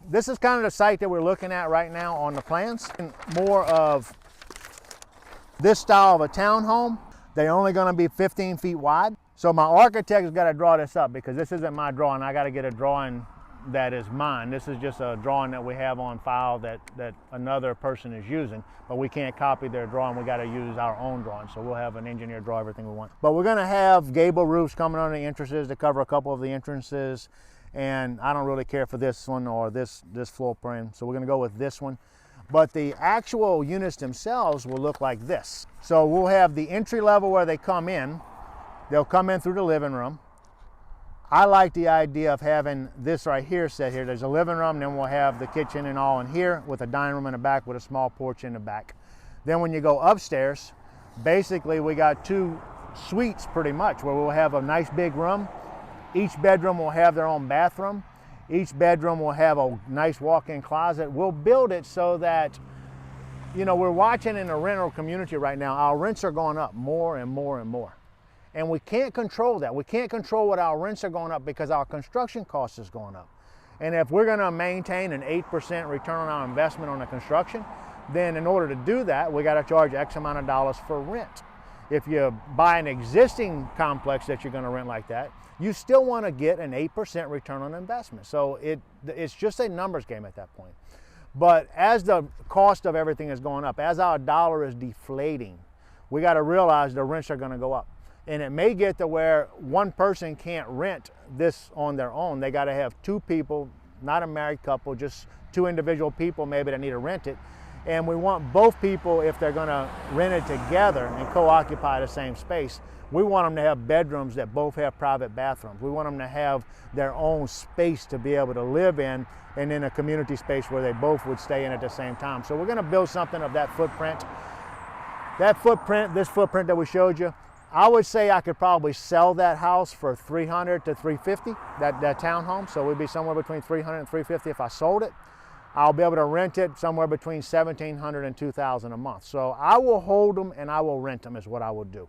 this is kind of the site that we're looking at right now on the plans. More of this style of a townhome. They're only going to be 15 feet wide. So my architect's got to draw this up because this isn't my drawing. I got to get a drawing that is mine. This is just a drawing that we have on file that another person is using, but we can't copy their drawing. We got to use our own drawing. So we'll have an engineer draw everything we want. But we're going to have gable roofs coming on the entrances to cover a couple of the entrances. And I don't really care for this one or this floor plan. So we're going to go with this one. But the actual units themselves will look like this. So we'll have the entry level where they come in. They'll come in through the living room. I like the idea of having this right here set here. There's a living room, then we'll have the kitchen and all in here with a dining room in the back with a small porch in the back. Then when you go upstairs, basically we got two suites pretty much where we'll have a nice big room. Each bedroom will have their own bathroom. Each bedroom will have a nice walk-in closet. We'll build it so that, you know, we're watching in the rental community right now, our rents are going up more and more and more. And we can't control that. We can't control what our rents are going up because our construction cost is going up. And if we're gonna maintain an 8% return on our investment on the construction, then in order to do that, we gotta charge X amount of dollars for rent. If you buy an existing complex that you're gonna rent like that, you still wanna get an 8% return on investment. So it's just a numbers game at that point. But as the cost of everything is going up, as our dollar is deflating, we gotta realize the rents are gonna go up. And it may get to where one person can't rent this on their own. They got to have two people, not a married couple, just two individual people maybe that need to rent it. And we want both people, if they're going to rent it together and co-occupy the same space, we want them to have bedrooms that both have private bathrooms. We want them to have their own space to be able to live in, and in a community space where they both would stay in at the same time. So we're going to build something of that footprint. That footprint, this footprint that we showed you, I would say I could probably sell that house for $300 to $350, that townhome. So we'd be somewhere between $300 and $350 if I sold it. I'll be able to rent it somewhere between $1,700 and $2,000 a month. So I will hold them and I will rent them is what I will do.